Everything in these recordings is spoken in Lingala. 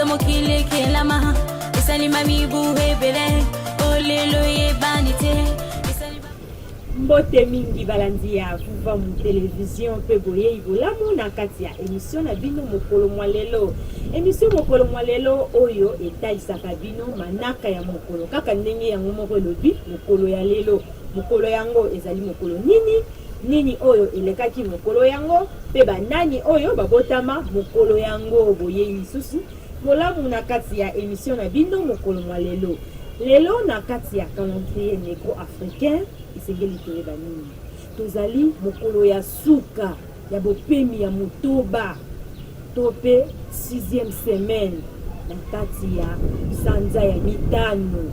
mokile kelama esalima mibuhe bele olelo ye banite mbote mingi balandi ya vuva mu télévision pe boye ibolamu na kati ya émission na bino mokolo mwa lelo émission mokolo mwa lelo oyo etalisaka bino manaka ya mokolo kaka ndenge yango moko elobi mokolo ya lelo mokolo yango ezali mokolo nini oyo elekaki mokolo yango pe banani oyo babotama mokolo yango boye lisusu molamu na kati ya émission na bino mokolo mwa lelo na kati ya calendrier négo-africain isengeli toyeba nini tozali mokolo ya suka ya bopemi ya motoba to pe 6e semaine na kati ya sanza ya mitano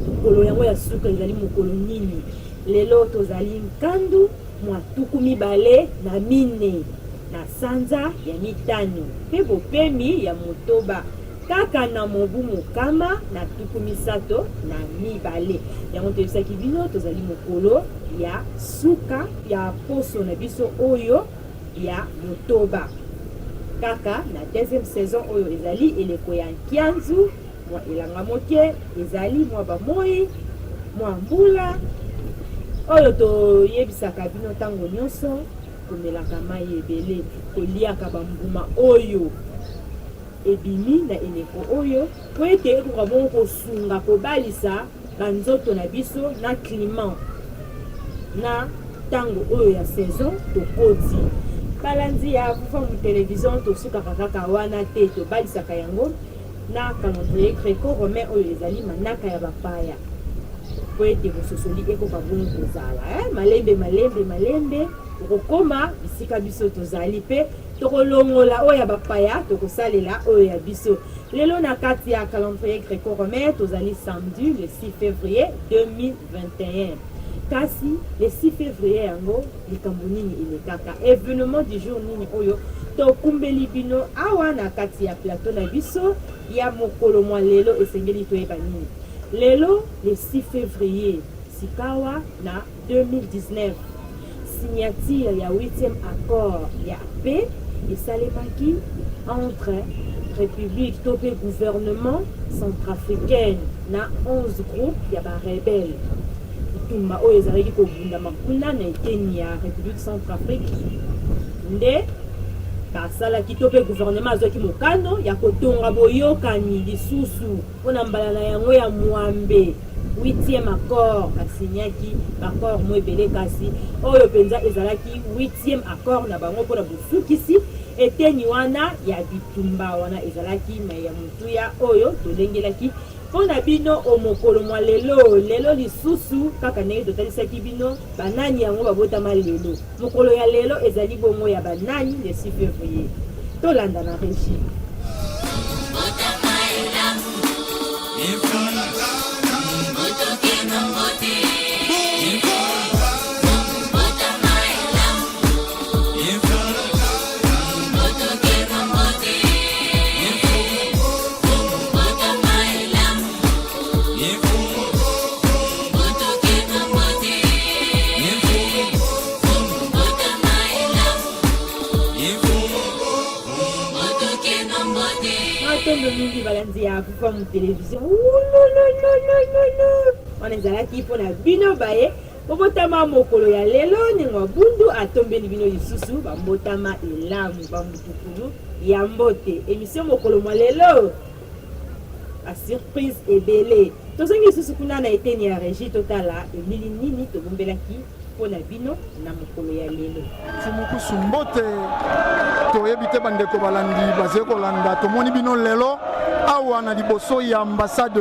mokolo yango ya suka ezali mokolo nini lelo tozali nkandu mwa tuku mibale na mine na sanza ya mitano pe bopemi ya motoba kaka na mobu mokama na tuku misato na mibale yango toyebisaki bino tozali mokolo ya suka ya poso na biso oyo ya motoba kaka na 2e saison oyo ezali eleko ya nkianzu mwa elanga moke ezali mwa bamoi mwa mbula oyo toyebisaka bino ntango nyonso komelaka mai ebele koliaka bambuma oyo ebimi na eleko oyo po ete ekoka bongo kosunga kobalisa banzoto na biso na climat na ntango oyo ya saison tokoti balandi ya vuva mu télévision tosukaka kaka wana te tobalisaka yango na calendrier gréco-romain oyo ezali manaka ya bapaya po ete bososoli ekoka bongo kozala malembe okokoma bisika biso tozali pe tokolongola oyo ya bapaya tokosalela oyo ya biso lelo na kati ya calendrier gréco-romain tozali samedi le 6 février 2021 kasi le 6 février yango likambo nini elekaka événement du jour nini oyo tokumbeli bino awa na kati ya plateau na biso ya mokolo mwa lelo esengeli toyeba nini lelo le 6 février sikawa na 2019 signature ya 8e accord ya paix esalemaki entre république to pe gouvernement centrafricaine na 11 groupes ya barebele bitumba oyo ezalaki kobundama kuna na eteni ya république centrafrique nde basalaki to pe gouvernement azwaki mokano ya kotonga boyokani lisusu mpona mbala na yango ya mwambe 8e accord asinyaki accord mo ebele kasi oyo penza ezalaki 8e accord na bango mpona bosukisi eteni wana ya bitumba wana ezalaki mai ya motuya oyo tolengelaki mpona bino omokolo mwa lelo lisusu kaka ndenge totalisaki bino banani yango babotama lelo mokolo ya lelo ezali bongo ya banani le 6 février tolanda na régie mingi balanzi ya vuva mu télévision wana ezalaki mpona bino baye bobotama mokolo ya lelo ndenge bundu atombeli bino lisusu bambotama elamu bambutukulu ya mbote émission mokolo mwa lelo basurprise ebele tozongi lisusu kuna na eteni ya régie totala emili nini tobombelaki mpona bino na mokolo ya lelo Fumukusu mbote toyebi te bandeko balandi bazali kolanda tomoni bino lelo awa na liboso ya ambassade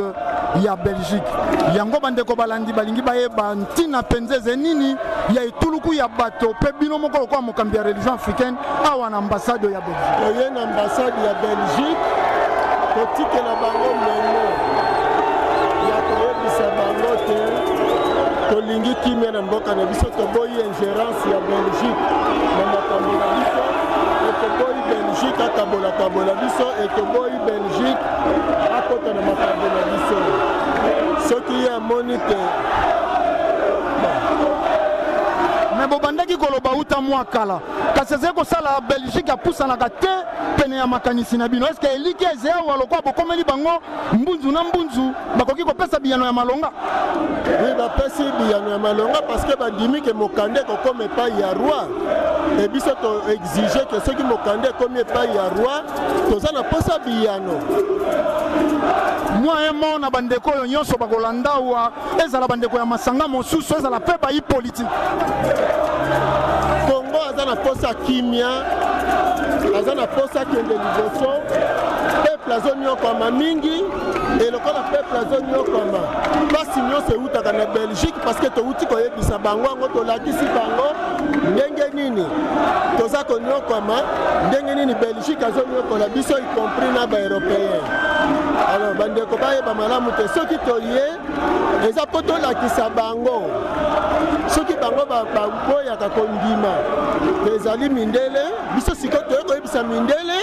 ya Belgique yango bandeko balandi balingi bayeba ntina penzeze nini ya etuluku ya bato pe bino moko lokola mokambi ya religion africaine awa na ambassade ya Belgique oye na ambassade ya Belgique kotikela bango memo ya koyebisa bango te tolingi kimia na mboka na biso toboyi ingérence ya Belgique na makambo na biso toboyi Belgique akabola biso toboyi Belgique akota na makambo na biso soki ye amoni te me bobandaki koloba uta mwa kala kasi ezali kosala Belgique apusanaka te pene ya makanisi na bino. Est-ce que eliki ezea waloko bokomeli bango mbunzu na mbunzu bakoki kopesa biyano ya malonga? Oui, bapesi biyano ya malonga parce que bandimi ke mokande kokoma epai ya roi. Et biso to exige que ceux qui mokande komi epai ya roi toza na posa biyano. Moi na bandeko oyo nyonso bakolanda wa ezala bandeko ya masanga mosusu ezala pe bayi politique. Congo aza na posa kimia, aza na posa kende liboso, peuple azonyokama mingi, et lokola peuple azonyokama pasi nyonso eutaka na Belgique parce que touti koyebisa bango yango tolakisi bango ndenge nini toza konyokama, ndenge nini Belgique azonyokola biso y compris na baeuropéen. Alors bandeko bayeba malamu te soki toye eza po tolakisa bango soki bango baboyaka kondima ezali mindele biso sikoyo toye koyebisa mindele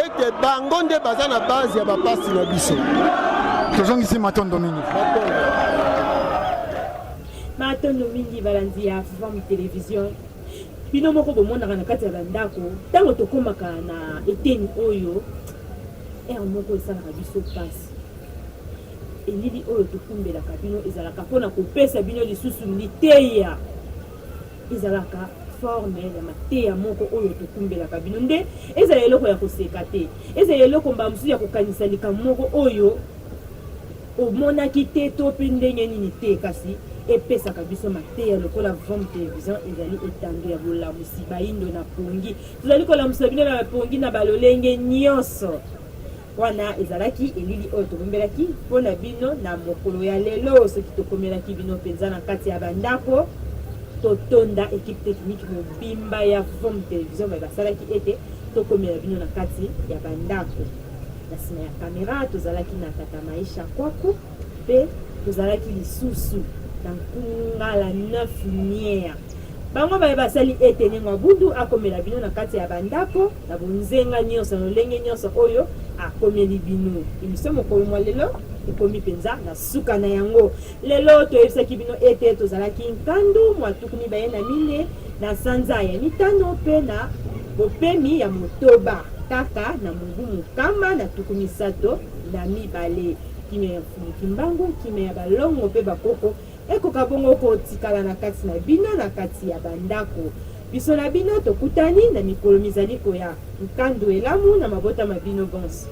ete bango nde baza na base ya bapasi na biso. Tozongisi matondo mingi balandi ya Femme Télévision bino moko bomonaka na kati ya bandako ntango tokomaka na eteni oyo moko esalaka biso pasi elili oyo tokumbelaka bino ezalaka mpona kopesa bino lisusu liteya ezalaka forme ya mateya moko oyo tokumbelaka bino nde ezala eloko ya koseka te ezala eloko mba mosusu ya kokanisa likambo moko oyo omonaki te to mpe ndenge nini te kasi epesaka biso mateya lokola Femme Télévision ezali etando ya bolamusi bayindo na pongi tozali kolamusa bino na pongi na balolenge nyonso wana ezalaki elili oyo tokombelaki mpona bino na mokolo ya lelo soki tokomelaki bino mpenza na kati ya bandako totonda équipe technique mobimba ya Femme Télévision basalaki ete tokomela bino na kati ya bandako na nsima ya kamera tozalaki na tata Maisha Kwaku mpe tozalaki lisusu na Nkungala 9 Niere bango baye basali ete nengo abundu akomela bino na kati ya bandako na bonzenga nyonso na lolenge nyonso oyo akomeli bino émission mokolo mwa lelo ekomi mpenza na suka na yango lelo toyebisaki bino ete tozalaki nkandu mwatuku mibaye na mine na sanza ya mitano mpe na bopemi ya motoba kaka na mungu mukamba na tuku misato na mibale kime ya mfumukimbangu kime ya balongo mpe bakoko ekoka bongo kotikala na kati na bino na kati ya bandako biso na bino tokutani na mikolo mizali koya nkandu elamu na mabota mabino bonso.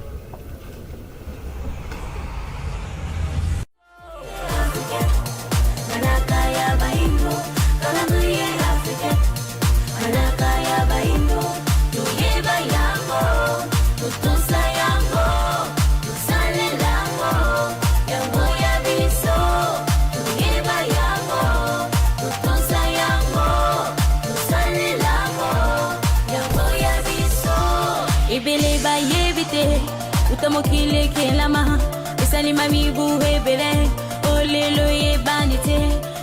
Utamokile kelama, esalima mibu hebele, olelo ye banite.